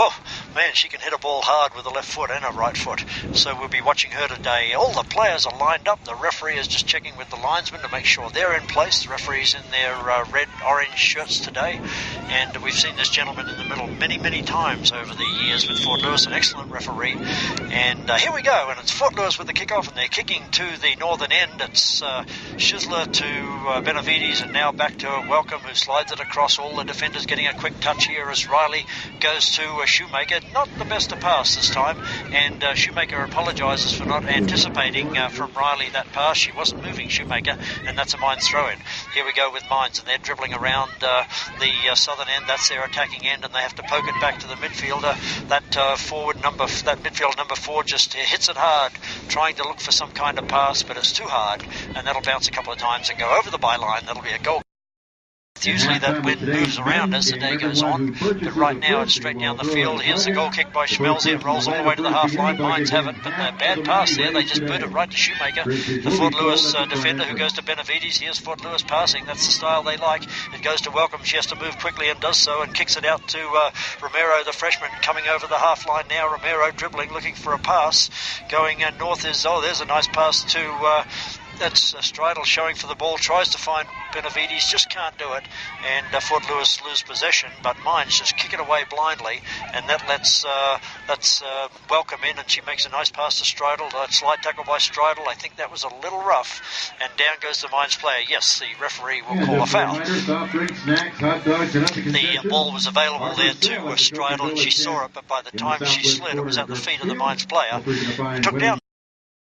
Oh, man, she can hit a ball hard with the left foot and her right foot. So we'll be watching her today. All the players are lined up. The referee is just checking with the linesmen to make sure they're in place. The referee's in their red-orange shirts today. And we've seen this gentleman in the middle many, many times over the years with Fort Lewis, an excellent referee. And here we go, and it's Fort Lewis with the kickoff, and they're kicking to the northern end. It's Schizler to Benavides, and now back to Welcome, who slides it across. All the defenders getting a quick touch here as Riley goes to Shoemaker. Not the best to pass this time, and Shoemaker apologises for not anticipating from Riley that pass. She wasn't moving Shoemaker, and that's a Mines throw-in. Here we go with Mines, and they're dribbling around the southern end. That's their attacking end, and they have to poke it back to the midfielder. That midfield number 4 just hits it hard, trying to look for some kind of pass, but it's too hard, and that'll bounce a couple of times and go over the byline. That'll be a goal. Usually that wind moves around as the day goes on, but right now it's straight down the field. Here's the goal kick by Schmelze. It rolls all the way to the half line. Mines have it, but a bad pass there. They just boot it right to Shoemaker, the Fort Lewis defender, who goes to Benavides. Here's Fort Lewis passing. That's the style they like. It goes to Welcome. She has to move quickly and does so, and kicks it out to Romero, the freshman, coming over the half line now. Romero dribbling, looking for a pass. Going north is, there's a nice pass to... That's Stridle showing for the ball, tries to find Benavides, just can't do it, and Fort Lewis lose possession, but Mines just kick it away blindly, and that lets Welcome in, and she makes a nice pass to Stridle. Slide tackle by Stridle. I think that was a little rough, and down goes the Mines player. Yes, the referee will call a foul. The ball was available there to Stridle, and she saw it, but by the time she slid, it was at the feet of the Mines player. It took down.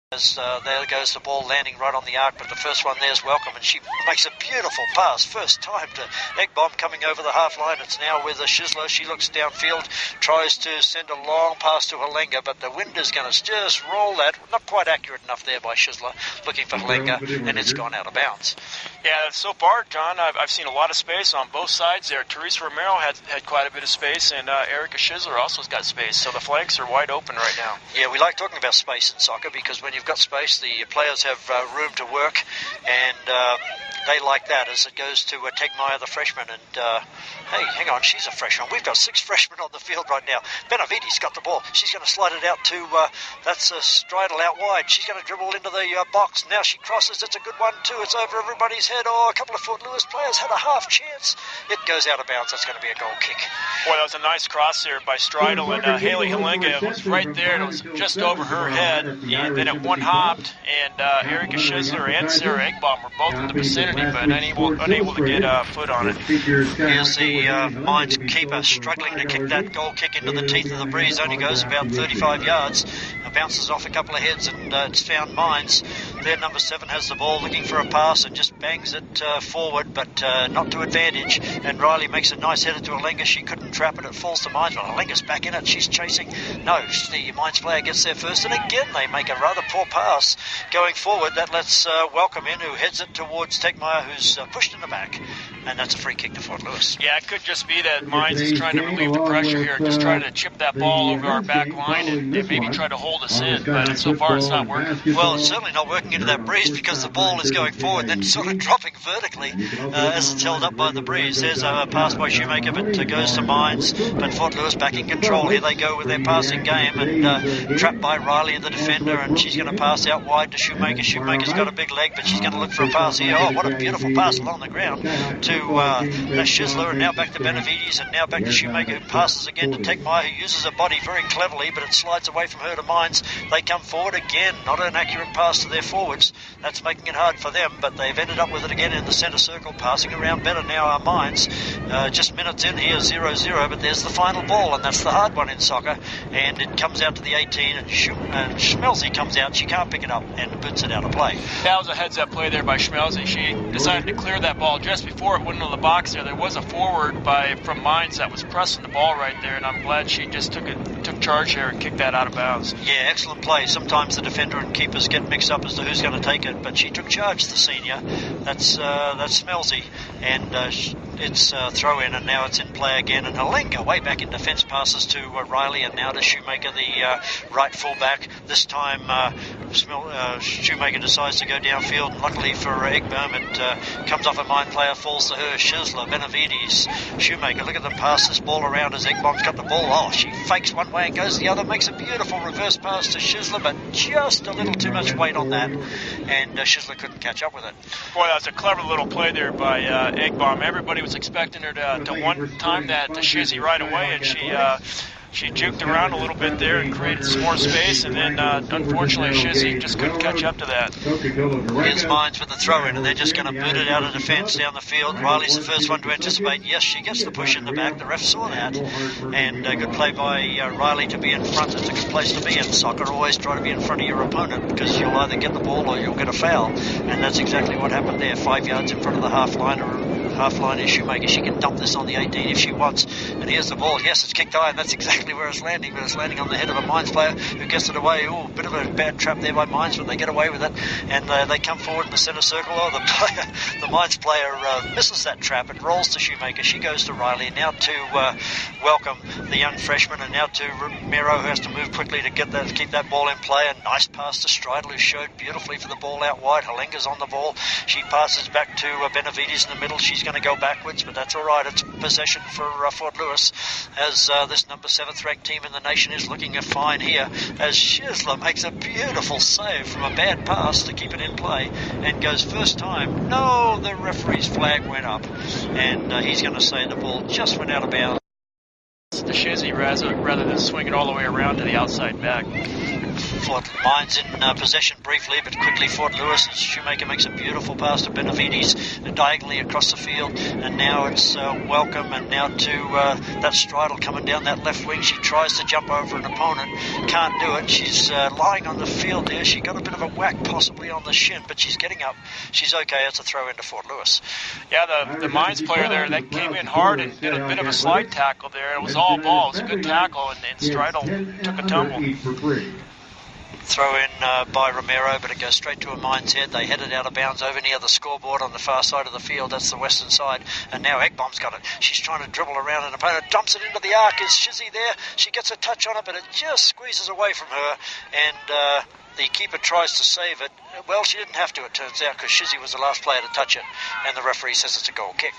There goes the ball landing right on the arc, but the first one there's Welcome, and she makes a beautiful pass. First time to Eggbomb coming over the half line. It's now with Schizler. She looks downfield, tries to send a long pass to Halenga, but the wind is going to just roll that. Not quite accurate enough there by Schizler, looking for Halenga, and it's gone out of bounds. Yeah, so far, John, I've seen a lot of space on both sides there. Teresa Romero had quite a bit of space, and Erica Schizler also has got space, so the flanks are wide open right now. Yeah, we like talking about space in soccer, because when you've got space, the players have room to work, and they like that as it goes to Tegmeyer, the freshman. And hey, hang on, she's a freshman. We've got 6 freshmen on the field right now. Benavides got the ball. She's going to slide it out to that's Stridle out wide. She's going to dribble into the box. Now she crosses. It's a good one too. It's over everybody's head. Oh, a couple of Fort Lewis players had a half chance. It goes out of bounds. That's going to be a goal kick. Boy, that was a nice cross there by Stridle, and Haley Halenga was right there. It was just over her head, and then it one hopped, and Erica Schizler and Sarah Eggbomb were both in the vicinity, but unable to get a foot on it. Here's the Mines keeper struggling to kick that goal kick into the teeth of the breeze. Only goes about 35 yards. Bounces off a couple of heads, and it's found Mines. Their number 7 has the ball, looking for a pass, and just bangs it forward, but not to advantage. And Riley makes a nice header to Halenga. She couldn't trap it. It falls to Mines. Well, Halenga's back in it. She's chasing. No, the Mines player gets there first, and again they make a rather poor pass going forward. That lets Welcome in, who heads it towards Tegmeyer, who's pushed in the back, and that's a free kick to Fort Lewis. Yeah, it could just be that Mines is trying to relieve the pressure here, just trying to chip that ball over our back line and maybe try to hold us in, but so far it's not working. Well, it's certainly not working into that breeze, because the ball is going forward, then sort of dropping vertically as it's held up by the breeze. There's a pass by Shoemaker, but goes to Mines, but Fort Lewis back in control. Here they go with their passing game, and trapped by Riley, the defender, and she's going to pass out wide to Shoemaker. Shoemaker's got a big leg, but she's going to look for a pass here. Oh, what a beautiful pass along the ground to Schizler, and now back to Benavides, and now back to Shoemaker, who passes again to Tegmeyer, who uses her body very cleverly, but it slides away from her to Mines. They come forward again, not an accurate pass to their forwards. That's making it hard for them, but they've ended up with it again in the centre circle, passing around better now are Mines. Just minutes in here, 0-0, but there's the final ball, and that's the hard one in soccer, and it comes out to the 18, and Schmelze comes out. She can't pick it up and boots it out of play. That was a heads-up play there by Schmelze. She decided to clear that ball just before it went into the box there. There was a forward from Mines that was pressing the ball right there, and I'm glad she just took charge there and kicked that out of bounds. Yeah, excellent play. Sometimes the defender and keepers get mixed up as to who's going to take it, but she took charge, the senior. That's Schmelze, and its throw in, and now it's in play again. And Halenga way back in defence passes to Riley, and now to Shoemaker, the right full-back. This time Shoemaker decides to go downfield, and luckily for Eggbom, it comes off a Mine player, falls to her. Schizler, Benavides, Shoemaker, look at them pass this ball around as Eggbom's got the ball. Oh, she fakes one way and goes the other, makes a beautiful reverse pass to Schizler, but just a little too much weight on that, and Schizler couldn't catch up with it. Boy, that was a clever little play there by Eggbom. Everybody was expecting her to one time that to Shizzy right away, and she juked around a little bit there and created some more space, and then unfortunately Shizzy just couldn't catch up to that. Here's Mines with the throw in, and they're just going to boot it out of defence down the field. Riley's the first one to anticipate. Yes, she gets the push in the back. The ref saw that, and a good play by Riley to be in front. It's a good place to be in soccer. Always try to be in front of your opponent, because you'll either get the ball or you'll get a foul, and that's exactly what happened there. 5 yards in front of the half line is Shoemaker. She can dump this on the 18 if she wants. And here's the ball. Yes, it's kicked high, and that's exactly where it's landing, but it's landing on the head of a Mines player who gets it away. Oh, bit of a bad trap there by Mines, but they get away with it, and they come forward in the centre circle. Oh, the Mines player misses that trap. It rolls to Shoemaker. She goes to Riley. Now to welcome the young freshman, and now to Romero, who has to move quickly to keep that ball in play. A nice pass to Stridle, who showed beautifully for the ball out wide. Halenga's on the ball. She passes back to Benavides in the middle. She's going to go backwards, but that's all right. It's possession for Fort Lewis, as this number 7th ranked team in the nation is looking fine here, as Schizler makes a beautiful save from a bad pass to keep it in play and goes first time. No, the referee's flag went up, and he's going to say the ball just went out of bounds. To Shizzy rather than swing it all the way around to the outside back. Fort Mines in possession briefly, but quickly Fort Lewis, as Shoemaker makes a beautiful pass to Benavides diagonally across the field, and now it's Welcome, and now to that Stridle coming down that left wing. She tries to jump over an opponent, can't do it. She's lying on the field there. She got a bit of a whack possibly on the shin, but she's getting up. She's okay. It's a throw into Fort Lewis. Yeah, the Mines player there, that came in hard and did a bit of a slide tackle there. It was all ball. It was a good tackle, and Stridle took a tumble. Throw in by Romero, but it goes straight to a Mines head. They head it out of bounds over near the scoreboard on the far side of the field. That's the western side, and now Eggbom's got it. She's trying to dribble around an opponent, dumps it into the arc. Is Shizzy there? She gets a touch on it, but it just squeezes away from her, and the keeper tries to save it. Well, she didn't have to, it turns out, because Shizzy was the last player to touch it, and the referee says it's a goal kick.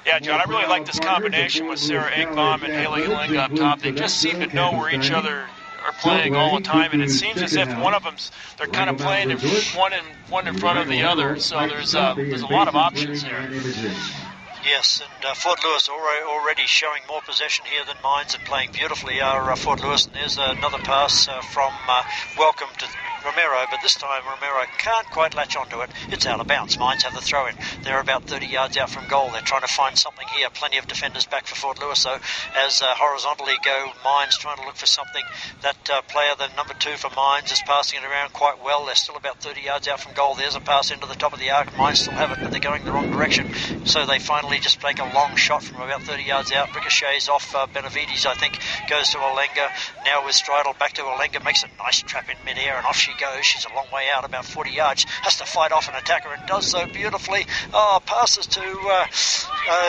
Yeah, John, I really like this combination with Sarah Eggbom and Haley Halenga up top. They just seem to know where each other are playing all the time, and it seems as if one of them's, they're kind of playing one in front of the other, so there's a lot of options here. Yes, and Fort Lewis already showing more possession here than Mines, and playing beautifully are Fort Lewis. And there's another pass from Welcome to Romero, but this time Romero can't quite latch onto it. It's out of bounds. Mines have the throw in. They're about 30 yards out from goal. They're trying to find something here. Plenty of defenders back for Fort Lewis, though, as horizontally go Mines, trying to look for something. That player, the number 2 for Mines, is passing it around quite well. They're still about 30 yards out from goal. There's a pass into the top of the arc. Mines still have it, but they're going the wrong direction, so they finally just take a long shot from about 30 yards out. Ricochets off Benavides, I think, goes to Halenga. Now with Stridle back to Halenga, makes a nice trap in midair, and off she goes. She's a long way out, about 40 yards. Has to fight off an attacker, and does so beautifully. Oh, passes to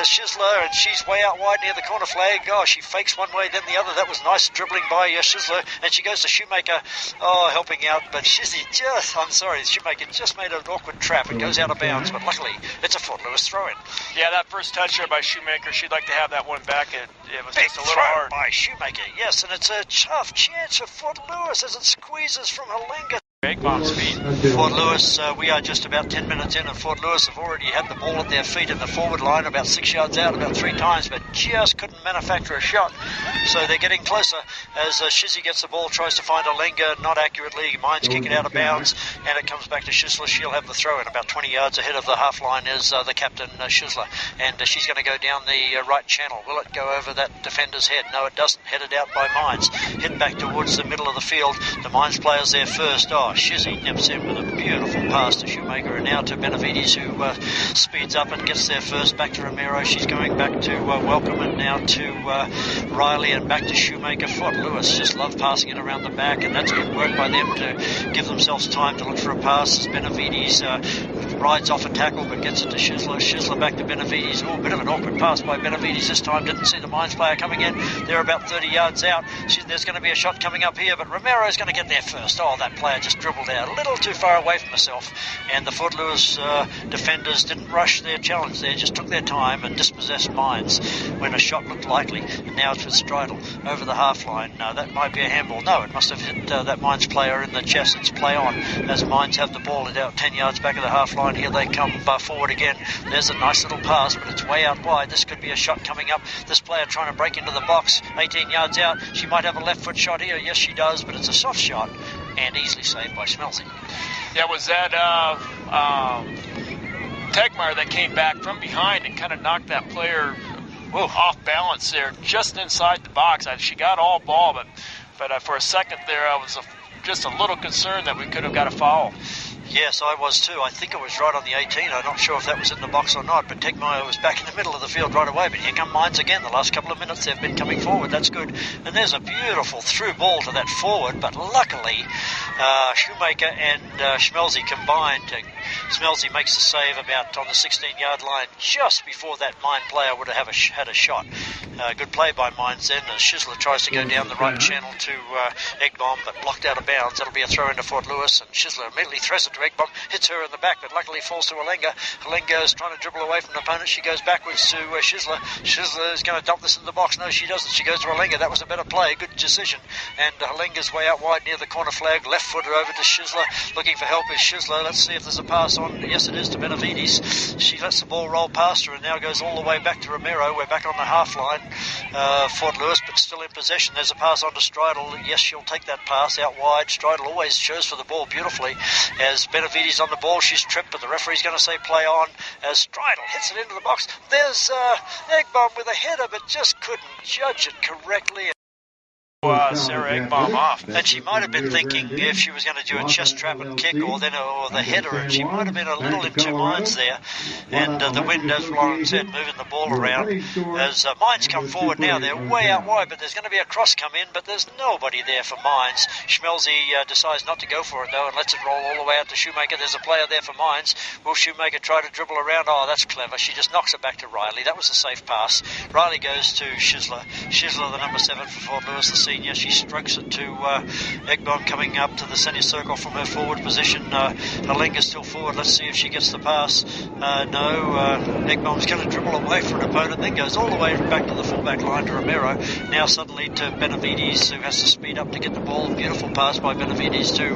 Schizler, and she's way out wide near the corner flag. Oh, she fakes one way, then the other. That was nice dribbling by Schizler, and she goes to Shoemaker. Oh, helping out, but Shoemaker just made an awkward trap. It goes out of bounds, but luckily it's a Fort Lewis throw-in. Yeah, that first touch there by Shoemaker, she'd like to have that one back. It was big just a little hard by Shoemaker, yes, and it's a tough chance for Fort Lewis as it squeezes from Halenga. Eggbom's feet. Fort Lewis, we are just about 10 minutes in, and Fort Lewis have already had the ball at their feet in the forward line, about 6 yards out, about 3 times, but just couldn't manufacture a shot. So they're getting closer as Shizzy gets the ball, tries to find Halenga, not accurately. Mines kick it out of bounds, and it comes back to Schizler. She'll have the throw in. About 20 yards ahead of the half line is the captain, Schizler, and she's going to go down the right channel. Will it go over that defender's head? No, it doesn't. Headed out by Mines. Hit back towards the middle of the field. The Mines players there first. Oh, Shizzy nips in with a beautiful pass to Shoemaker, and now to Benavides, who speeds up and gets there first. Back to Romero. She's going back to Welcome, and now to Riley, and back to Shoemaker. Fort Lewis just love passing it around the back, and that's good work by them to give themselves time to look for a pass as Benavides rides off a tackle but gets it to Schizler. Schizler back to Benavides. Oh, a bit of an awkward pass by Benavides this time. Didn't see the Mines player coming in. They're about 30 yards out. There's going to be a shot coming up here, but Romero's going to get there first. Oh, that player just dribbled out a little too far away from herself, and the Fort Lewis defenders didn't rush their challenge there, just took their time and dispossessed Mines when a shot looked likely. And now it's with Stridle over the half line. That might be a handball. No, it must have hit that Mines player in the chest. It's play on as Mines have the ball about 10 yards back of the half line. Here they come forward again. There's a nice little pass, but it's way out wide. This could be a shot coming up. This player trying to break into the box 18 yards out. She might have a left foot shot here. Yes, she does, but it's a soft shot and easily saved by Schmelzy. Yeah, was that Tegmeyer that came back from behind and kind of knocked that player off balance there, just inside the box. She got all ball, but for a second there, I was just a little concerned that we could have got a foul. Yes, I was too. I think it was right on the 18. I'm not sure if that was in the box or not, but Tegmeyer was back in the middle of the field right away. But here come Mines again. The last couple of minutes they've been coming forward. That's good. And there's a beautiful through ball to that forward, but luckily Shoemaker and Schmelzy combined. Schmelzy makes the save about on the 16-yard line just before that Mine player would have had a shot. Good play by Mines then as Schizler tries to go down the right channel to Eggbomb, but blocked out of bounds. That'll be a throw into Fort Lewis, and Schizler immediately throws it to Eggbomb, hits her in the back, but luckily falls to Halenga. Halenga is trying to dribble away from the opponent. She goes backwards to Schizler. Schizler is going to dump this in the box. No, she doesn't. She goes to Halenga. That was a better play. Good decision. And Halenga's way out wide near the corner flag. Left footer over to Schizler. Looking for help is Schizler. Let's see if there's a pass on. Yes, it is to Benavides. She lets the ball roll past her and now goes all the way back to Romero. We're back on the half line. Fort Lewis, but still in possession. There's a pass on to Stridle. Yes, she'll take that pass out wide. Stridle always shows for the ball beautifully. As Benavides on the ball, she's tripped, but the referee's going to say play on as Stridle hits it into the box. There's Eggbomb with a header, but just couldn't judge it correctly. Sarah Eggbomb off. And she might have been thinking if she was going to do a chest trap and kick or the header, and she might have been a little in two minds there. And the wind, as Lauren said, moving the ball around. As Mines come forward now, they're way out wide, but there's going to be a cross come in, but there's nobody there for Mines. Schmelzy decides not to go for it though and lets it roll all the way out to Shoemaker. There's a player there for Mines. Will Shoemaker try to dribble around? Oh, that's clever. She just knocks it back to Riley. That was a safe pass. Riley goes to Schizler. Schizler, the number 7 for Fort Lewis, the senior. She strokes it to Eggbomb coming up to the centre circle from her forward position. Halenga's still forward. Let's see if she gets the pass. No, Eggbomb's going to dribble away from an opponent, then goes all the way back to the fullback line to Romero. Now suddenly to Benavides, who has to speed up to get the ball. Beautiful pass by Benavides to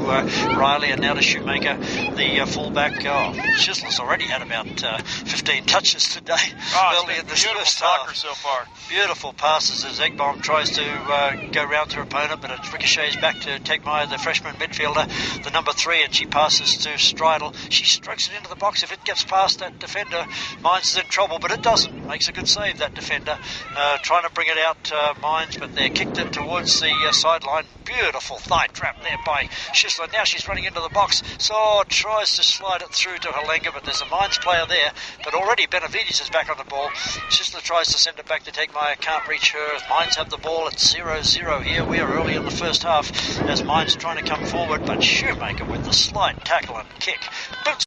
Riley, and now to Shoemaker, the fullback. Schizler's already had about 15 touches today early in this first half. So far. Beautiful passes as Eggbomb tries to go round to her opponent, but it ricochets back to Tegmeyer, the freshman midfielder, the number 3, and she passes to Stridle. She strokes it into the box. If it gets past that defender, Mines is in trouble, but it doesn't. Makes a good save, that defender. Trying to bring it out, Mines, but they kicked it towards the sideline. Beautiful thigh trap there by Schizler. Now she's running into the box, so tries to slide it through to Halenga, but there's a Mines player there, but already Benavides is back on the ball. Schizler tries to send it back to Tegmeyer, can't reach her. Mines have the ball at 0-0 here. We are early in the first half as Mines trying to come forward, but Shoemaker with the slight tackle and kick boots